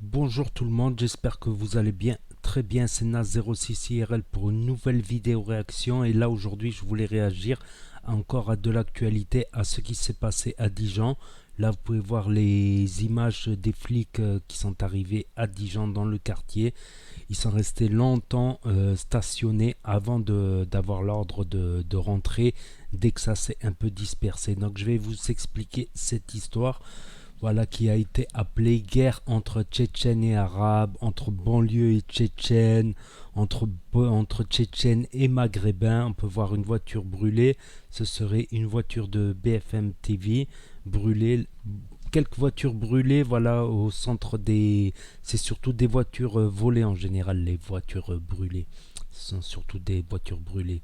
Bonjour tout le monde, j'espère que vous allez bien, très bien, c'est Nas06 IRL pour une nouvelle vidéo réaction et là aujourd'hui je voulais réagir encore à de l'actualité, à ce qui s'est passé à Dijon. Là vous pouvez voir les images des flics qui sont arrivés à Dijon dans le quartier. Ils sont restés longtemps stationnés avant d'avoir l'ordre de rentrer dès que ça s'est un peu dispersé. Donc je vais vous expliquer cette histoire, voilà, qui a été appelée guerre entre Tchétchènes et Arabes, entre banlieues et Tchétchènes, entre Tchétchènes et Maghrébins. On peut voir une voiture brûlée, ce serait une voiture de BFM TV brûlée. Quelques voitures brûlées, voilà, au centre des... C'est surtout des voitures volées en général, les voitures brûlées. Ce sont surtout des voitures brûlées.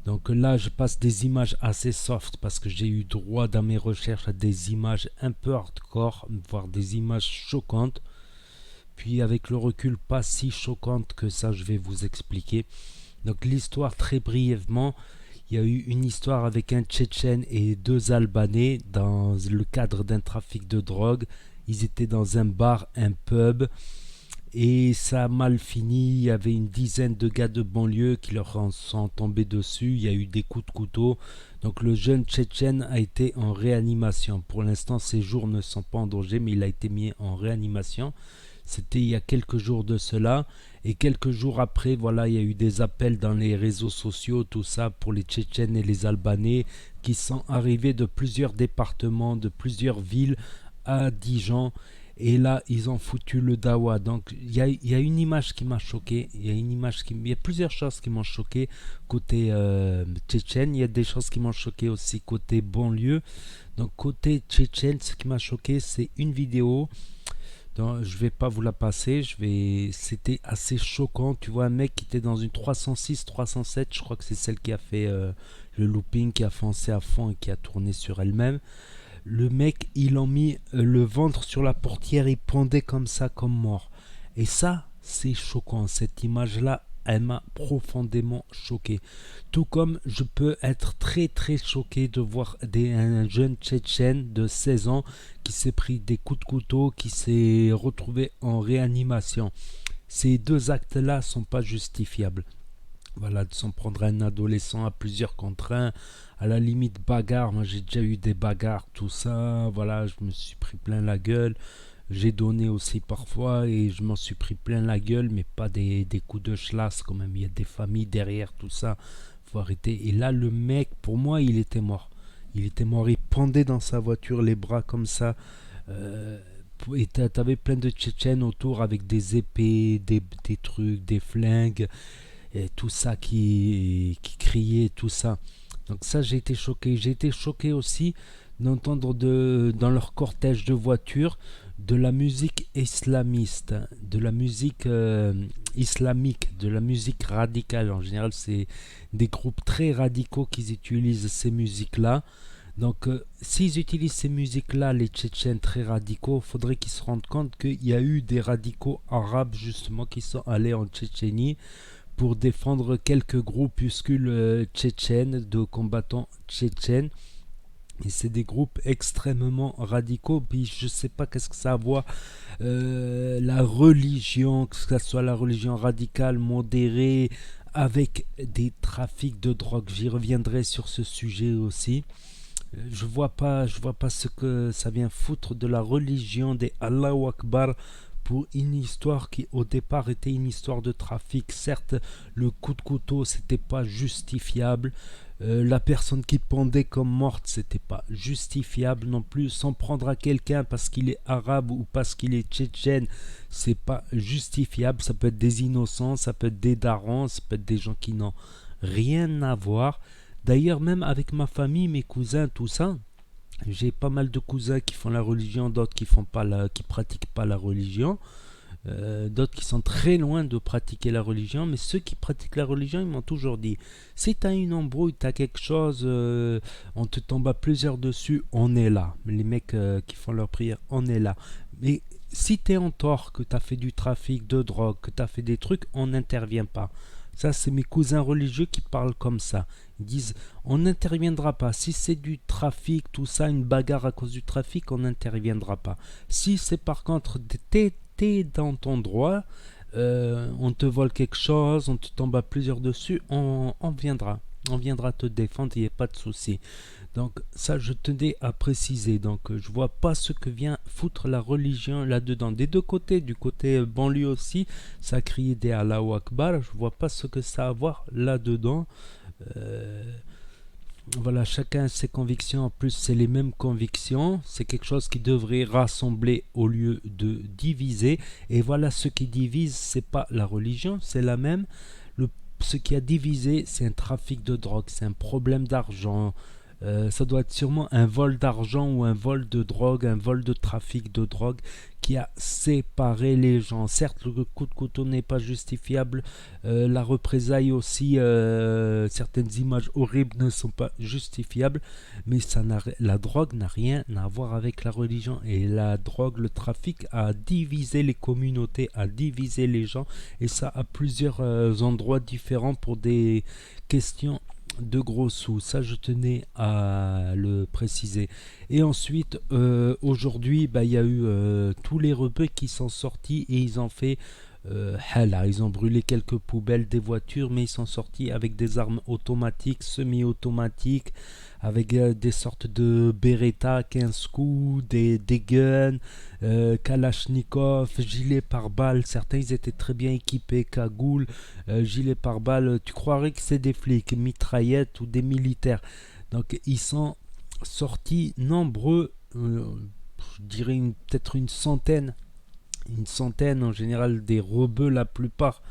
Donc là, je passe des images assez soft parce que j'ai eu droit dans mes recherches à des images un peu hardcore, voire des images choquantes. Puis avec le recul, pas si choquantes que ça, je vais vous expliquer. Donc l'histoire, très brièvement, il y a eu une histoire avec un Tchétchène et deux Albanais dans le cadre d'un trafic de drogue. Ils étaient dans un bar, un pub, et ça a mal fini. Il y avait une dizaine de gars de banlieue qui leur en sont tombés dessus. Il y a eu des coups de couteau. Donc le jeune Tchétchène a été en réanimation. Pour l'instant, ses jours ne sont pas en danger, mais il a été mis en réanimation. C'était il y a quelques jours de cela. Et quelques jours après, voilà, il y a eu des appels dans les réseaux sociaux, tout ça, pour les Tchétchènes et les Albanais qui sont arrivés de plusieurs départements, de plusieurs villes à Dijon. Et là, ils ont foutu le dawa. Donc, il y a une image qui m'a choqué. Il y a plusieurs choses qui m'ont choqué côté tchétchène. Il y a des choses qui m'ont choqué aussi côté banlieue. Donc, côté tchétchène, ce qui m'a choqué, c'est une vidéo. Donc, je vais pas vous la passer. C'était assez choquant. Tu vois un mec qui était dans une 306, 307. Je crois que c'est celle qui a fait le looping, qui a foncé à fond et qui a tourné sur elle-même. Le mec, il a mis le ventre sur la portière, il pendait comme ça, comme mort. Et ça, c'est choquant. Cette image-là, elle m'a profondément choqué. Tout comme je peux être très très choqué de voir un jeune Tchétchène de 16 ans qui s'est pris des coups de couteau, qui s'est retrouvé en réanimation. Ces deux actes-là sont pas justifiables. Voilà, de s'en prendre un adolescent à plusieurs contre un, à la limite bagarre. Moi j'ai déjà eu des bagarres, tout ça. Voilà, je me suis pris plein la gueule. J'ai donné aussi parfois et je m'en suis pris plein la gueule, mais pas des coups de chlasse quand même. Il y a des familles derrière, tout ça. Faut arrêter. Et là, le mec, pour moi, il était mort. Il était mort, il pendait dans sa voiture, les bras comme ça. Euh, et t'avais plein de Tchétchènes autour avec des épées, des trucs, des flingues et tout ça qui criait, tout ça. Donc ça, j'ai été choqué. J'ai été choqué aussi d'entendre dans leur cortège de voitures de la musique islamiste, de la musique islamique, de la musique radicale. En général, c'est des groupes très radicaux qui utilisent ces musiques-là. Donc, s'ils utilisent ces musiques-là, les Tchétchènes très radicaux, il faudrait qu'ils se rendent compte qu'il y a eu des radicaux arabes justement qui sont allés en Tchétchénie pour défendre quelques groupuscules tchétchènes, de combattants tchétchènes. Et c'est des groupes extrêmement radicaux. Puis je sais pas qu'est-ce que ça a à voir. La religion, que ce soit la religion radicale, modérée, avec des trafics de drogue. J'y reviendrai sur ce sujet aussi. Je vois pas ce que ça vient foutre de la religion des Allahu Akbar pour une histoire qui au départ était une histoire de trafic. Certes, le coup de couteau c'était pas justifiable. La personne qui pendait comme morte c'était pas justifiable non plus. S'en prendre à quelqu'un parce qu'il est arabe ou parce qu'il est tchétchène, c'est pas justifiable. Ça peut être des innocents, ça peut être des darons, ça peut être des gens qui n'ont rien à voir. D'ailleurs, même avec ma famille, mes cousins, tout ça, j'ai pas mal de cousins qui font la religion, d'autres qui font pas qui pratiquent pas la religion, d'autres qui sont très loin de pratiquer la religion. Mais ceux qui pratiquent la religion, ils m'ont toujours dit si t'as une embrouille, t'as quelque chose, on te tombe à plusieurs dessus, on est là. Les mecs qui font leur prière, on est là. Mais si t'es en tort, que t'as fait du trafic de drogue, que t'as fait des trucs, on n'intervient pas. Ça, c'est mes cousins religieux qui parlent comme ça. Ils disent, on n'interviendra pas. Si c'est du trafic, tout ça, une bagarre à cause du trafic, on n'interviendra pas. Si c'est par contre tes t'es dans ton droit, on te vole quelque chose, on te tombe à plusieurs dessus, on viendra te défendre, il n'y a pas de souci. Donc ça, je tenais à préciser. Donc je vois pas ce que vient foutre la religion là-dedans. Des deux côtés, du côté banlieue aussi, ça criait des Allahu Akbar. Je vois pas ce que ça a à voir là-dedans. Euh, voilà, chacun a ses convictions. En plus, c'est les mêmes convictions. C'est quelque chose qui devrait rassembler au lieu de diviser. Et voilà, ce qui divise, c'est pas la religion, c'est la même. Ce qui a divisé, c'est un trafic de drogue, c'est un problème d'argent. Ça doit être sûrement un vol d'argent ou un vol de drogue, un vol de trafic de drogue qui a séparé les gens. Certes, le coup de couteau n'est pas justifiable, la représaille aussi, certaines images horribles ne sont pas justifiables, mais la drogue n'a rien à voir avec la religion. Et la drogue, le trafic a divisé les communautés, a divisé les gens, et ça à plusieurs endroits différents pour des questions de gros sous. Ça, je tenais à le préciser. Et ensuite, aujourd'hui, il y a eu tous les rebeux qui sont sortis et ils ont fait hala. Ils ont brûlé quelques poubelles, des voitures, mais ils sont sortis avec des armes automatiques, semi-automatiques, avec des sortes de Beretta 15 coups, des guns, Kalachnikov, gilets pare-balles. Certains ils étaient très bien équipés, cagoules, gilets pare-balles. Tu croirais que c'est des flics, mitraillettes ou des militaires. Donc ils sont sortis nombreux, je dirais peut-être une centaine en général, des rebeux la plupart.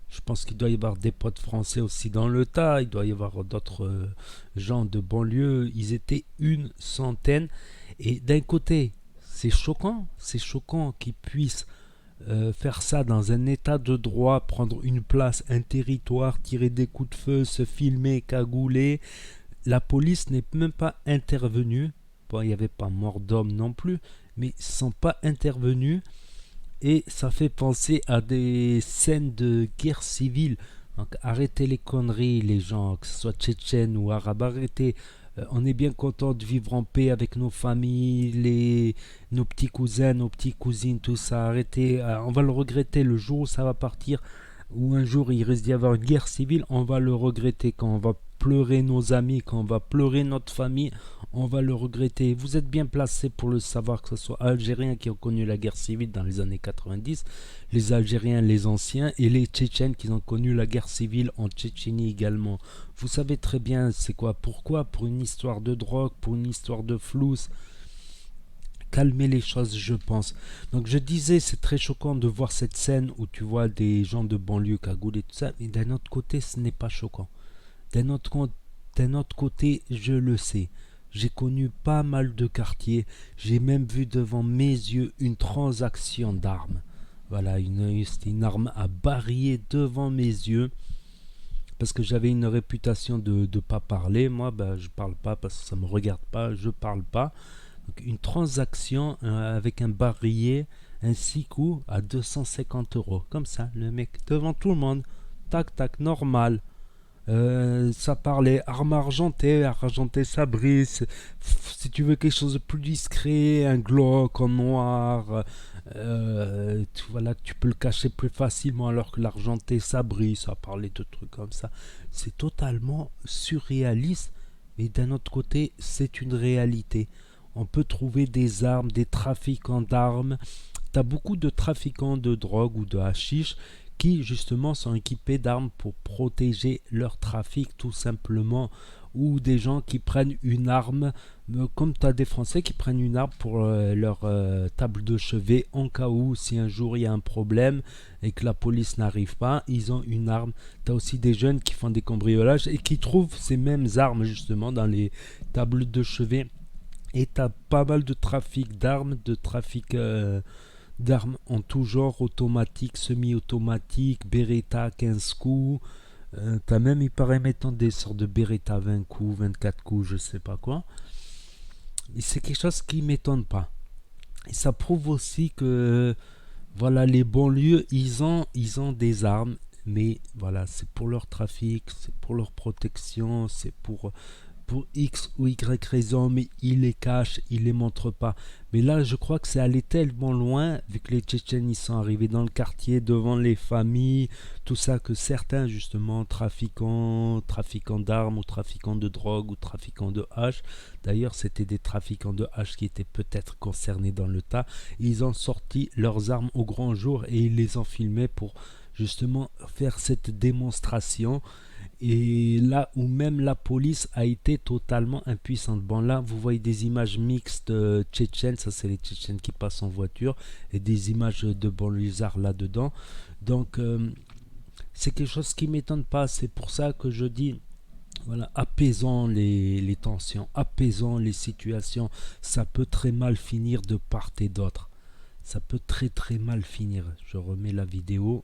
Je pense qu'il doit y avoir des potes français aussi dans le tas, il doit y avoir d'autres gens de banlieue. Ils étaient une centaine. Et d'un côté, c'est choquant qu'ils puissent faire ça dans un état de droit, prendre une place, un territoire, tirer des coups de feu, se filmer, cagouler. La police n'est même pas intervenue. Bon, il n'y avait pas mort d'homme non plus, mais ils ne sont pas intervenus. Et ça fait penser à des scènes de guerre civile. Donc arrêtez les conneries, les gens, que ce soit tchétchènes ou arabes, arrêtez. On est bien content de vivre en paix avec nos familles, nos petits cousins, nos petites cousines, tout ça. Arrêtez, on va le regretter le jour où ça va partir, ou un jour il risque d'y avoir une guerre civile, on va le regretter quand on va pleurer nos amis, quand on va pleurer notre famille, on va le regretter. Vous êtes bien placé pour le savoir, que ce soit Algériens qui ont connu la guerre civile dans les années 90, les Algériens, les anciens, et les Tchétchènes qui ont connu la guerre civile en Tchétchénie également. Vous savez très bien c'est quoi, pourquoi, pour une histoire de drogue, pour une histoire de flouze. Calmer les choses, je pense. Donc je disais, c'est très choquant de voir cette scène où tu vois des gens de banlieue cagoulés et tout ça, mais d'un autre côté, ce n'est pas choquant. D'un autre côté, je le sais. J'ai connu pas mal de quartiers. J'ai même vu devant mes yeux une transaction d'armes. Voilà, c'était une arme à barillet devant mes yeux. Parce que j'avais une réputation de ne pas parler. Moi, je parle pas parce que ça me regarde pas. Je parle pas. Donc, une transaction avec un barillet, un 6 coups à 250 euros. Comme ça, le mec, devant tout le monde. Tac, tac, normal. Ça parlait arme argentée ça brise. Si tu veux quelque chose de plus discret, un Glock en noir, voilà, tu peux le cacher plus facilement, alors que l'argenté ça brise, ça parlait de trucs comme ça. C'est totalement surréaliste, mais d'un autre côté, c'est une réalité. On peut trouver des armes, des trafiquants d'armes. T'as beaucoup de trafiquants de drogue ou de hashish qui justement sont équipés d'armes pour protéger leur trafic tout simplement, ou des gens qui prennent une arme, comme tu as des Français qui prennent une arme pour leur table de chevet, en cas où si un jour il y a un problème et que la police n'arrive pas, ils ont une arme. Tu as aussi des jeunes qui font des cambriolages et qui trouvent ces mêmes armes justement dans les tables de chevet. Et tu as pas mal de trafic d'armes, de trafic d'armes en tout genre, automatique, semi-automatique, Beretta 15 coups. T'as même, il paraît, maintenant des sortes de Beretta 20 coups, 24 coups, je sais pas quoi. Et c'est quelque chose qui m'étonne pas. Et ça prouve aussi que, voilà, les banlieues, ils ont des armes, mais voilà, c'est pour leur trafic, c'est pour leur protection, c'est pour pour X ou Y raison, mais il les cache, il les montre pas. Mais là, je crois que c'est allé tellement loin, vu que les Tchétchènes ils sont arrivés dans le quartier, devant les familles, tout ça, que certains, justement, trafiquants d'armes, ou trafiquants de drogue, ou trafiquants de hache, d'ailleurs, c'était des trafiquants de hache qui étaient peut-être concernés dans le tas, ils ont sorti leurs armes au grand jour et ils les ont filmées pour, justement, faire cette démonstration. Et là où même la police a été totalement impuissante. Bon, là, vous voyez des images mixtes tchétchènes, ça c'est les Tchétchènes qui passent en voiture, et des images de banlieusards là-dedans. Donc, c'est quelque chose qui ne m'étonne pas. C'est pour ça que je dis, voilà, apaisons les tensions, apaisons les situations. Ça peut très mal finir de part et d'autre. Ça peut très très mal finir. Je remets la vidéo.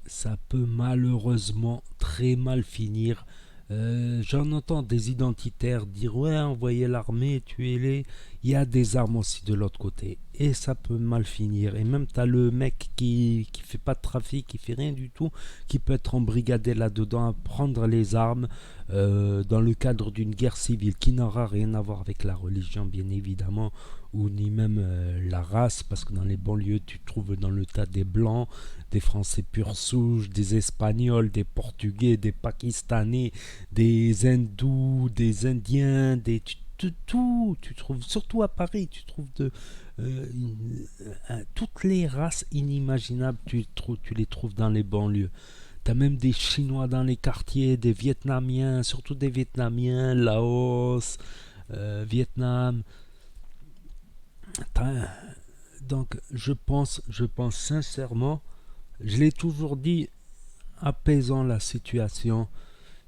Ça peut malheureusement très mal finir. J'en entends des identitaires dire ouais, envoyez l'armée, tuez-les. Il y a des armes aussi de l'autre côté et ça peut mal finir. Et même t'as le mec qui fait pas de trafic, qui fait rien du tout, qui peut être embrigadé là-dedans à prendre les armes dans le cadre d'une guerre civile qui n'aura rien à voir avec la religion bien évidemment, ou ni même la race, parce que dans les banlieues tu trouves dans le tas des blancs, des Français pure souche, des Espagnols, des Portugais, des Pakistanais, des Hindous, des Indiens, tout, tu trouves, surtout à Paris, tu trouves toutes les races inimaginables, tu les trouves dans les banlieues. T'as même des Chinois dans les quartiers, des Vietnamiens, surtout des Vietnamiens, Laos, Vietnam. Donc je pense sincèrement, je l'ai toujours dit, apaisons la situation.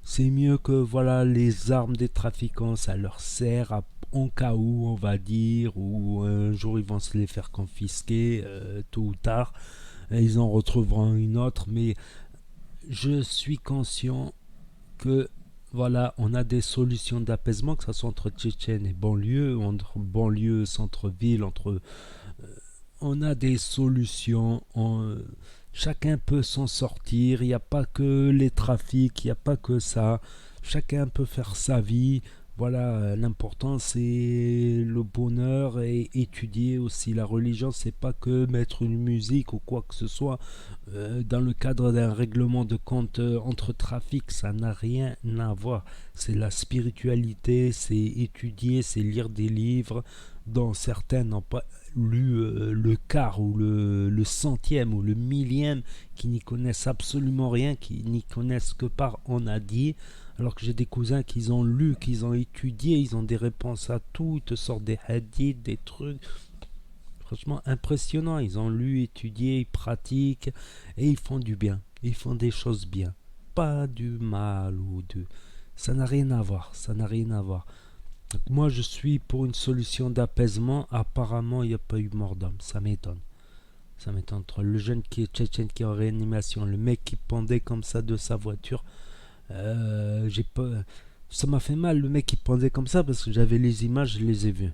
C'est mieux que voilà les armes des trafiquants, ça leur sert en cas où, on va dire, ou un jour ils vont se les faire confisquer, tôt ou tard, et ils en retrouveront une autre. Mais je suis conscient que voilà, on a des solutions d'apaisement, que ce soit entre Tchétchènes et banlieue, entre banlieue, centre-ville, on a des solutions. Chacun peut s'en sortir. Il n'y a pas que les trafics, il n'y a pas que ça. Chacun peut faire sa vie. Voilà, l'important c'est le bonheur et étudier aussi. La religion, c'est pas que mettre une musique ou quoi que ce soit dans le cadre d'un règlement de compte entre trafics. Ça n'a rien à voir. C'est la spiritualité, c'est étudier, c'est lire des livres dont certains n'ont pas lu le quart ou le centième ou le millième, qui n'y connaissent absolument rien, qui n'y connaissent que par on a dit, alors que j'ai des cousins qui ont lu, qui ont étudié, ils ont des réponses à tout, ils te sortent des hadiths, des trucs franchement impressionnants. Ils ont lu, étudié, ils pratiquent et ils font du bien, ils font des choses bien, pas du mal ça n'a rien à voir, ça n'a rien à voir. Donc moi je suis pour une solution d'apaisement. Apparemment il n'y a pas eu mort d'homme, ça m'étonne. Ça m'étonne trop. Le jeune qui est tchétchène qui est en réanimation, le mec qui pendait comme ça de sa voiture, j'ai pas, ça m'a fait mal, le mec qui pendait comme ça, parce que j'avais les images, je les ai vues.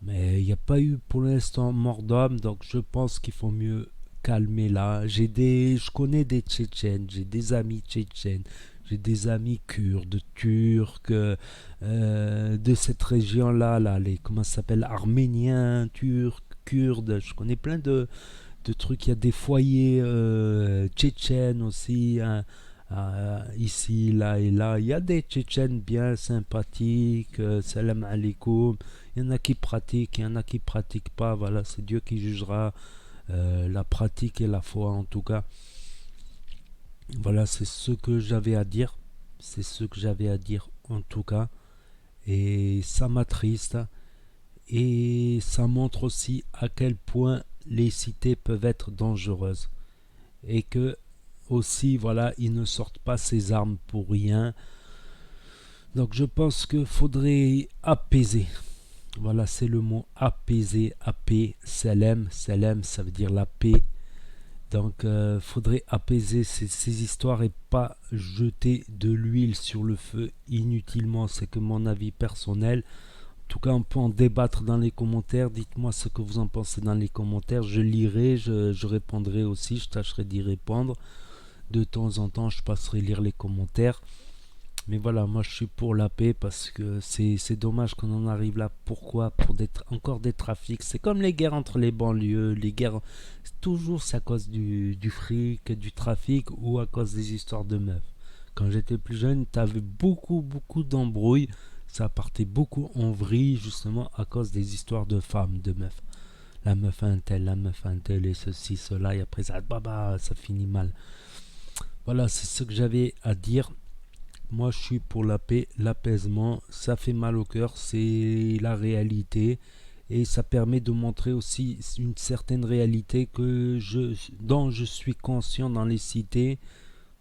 Mais il n'y a pas eu pour l'instant mort d'homme, donc je pense qu'il faut mieux calmer là. Je connais des Tchétchènes, j'ai des amis tchétchènes, j'ai des amis kurdes, turcs, de cette région-là, là, comment ça s'appelle, arméniens, turcs, kurdes. Je connais plein de trucs. Il y a des foyers tchétchènes aussi, hein, ici, là et là. Il y a des Tchétchènes bien sympathiques, salam alaikum. Il y en a qui pratiquent, il y en a qui pratiquent pas. Voilà, c'est Dieu qui jugera la pratique et la foi en tout cas. Voilà, c'est ce que j'avais à dire. C'est ce que j'avais à dire en tout cas. Et ça m'attriste. Et ça montre aussi à quel point les cités peuvent être dangereuses. Et que aussi, voilà, ils ne sortent pas ces armes pour rien. Donc je pense qu'il faudrait apaiser. Voilà, c'est le mot apaiser, apais, salam, salam, ça veut dire la paix. Donc, faudrait apaiser ces histoires et pas jeter de l'huile sur le feu inutilement. C'est que mon avis personnel. En tout cas, on peut en débattre dans les commentaires. Dites-moi ce que vous en pensez dans les commentaires. Je lirai, je répondrai aussi. Je tâcherai d'y répondre. De temps en temps, je passerai lire les commentaires. Mais voilà, moi je suis pour la paix parce que c'est dommage qu'on en arrive là. Pourquoi? Pour encore des trafics. C'est comme les guerres entre les banlieues. Les guerres, toujours c'est à cause du fric, du trafic ou à cause des histoires de meufs. Quand j'étais plus jeune, t'avais beaucoup d'embrouilles. Ça partait beaucoup en vrille justement à cause des histoires de femmes, de meufs. La meuf a un tel, la meuf a un tel et ceci, cela. Et après ça, ça finit mal. Voilà, c'est ce que j'avais à dire. Moi, je suis pour la paix, l'apaisement. Ça fait mal au cœur, c'est la réalité. Et ça permet de montrer aussi une certaine réalité dont je suis conscient dans les cités.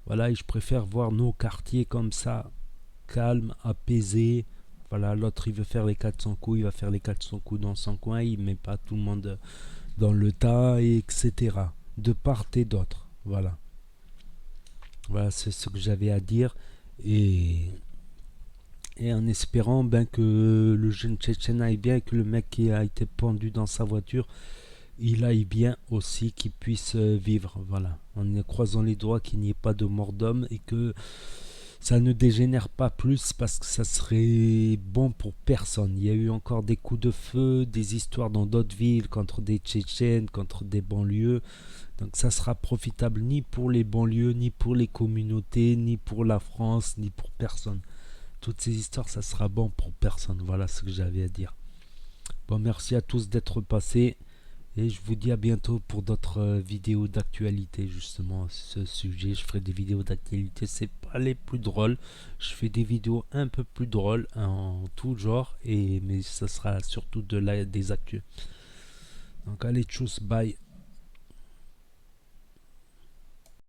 Voilà, et je préfère voir nos quartiers comme ça, calmes, apaisés. Voilà, l'autre, il veut faire les 400 coups, il va faire les 400 coups dans son coin, il met pas tout le monde dans le tas, etc. De part et d'autre. Voilà. Voilà, c'est ce que j'avais à dire. Et en espérant ben, que le jeune Tchétchène aille bien, que le mec qui a été pendu dans sa voiture, il aille bien aussi, qu'il puisse vivre. Voilà, en croisant les doigts qu'il n'y ait pas de mort d'homme et que ça ne dégénère pas plus parce que ça serait bon pour personne. Il y a eu encore des coups de feu, des histoires dans d'autres villes contre des Tchétchènes, contre des banlieues. Donc ça sera profitable ni pour les banlieues, ni pour les communautés, ni pour la France, ni pour personne. Toutes ces histoires, ça sera bon pour personne. Voilà ce que j'avais à dire. Bon, merci à tous d'être passés. Et je vous dis à bientôt pour d'autres vidéos d'actualité, justement, à ce sujet. Je ferai des vidéos d'actualité, c'est pas les plus drôles. Je fais des vidéos un peu plus drôles en tout genre, mais ça sera surtout des actus. Donc allez, tchuss, bye.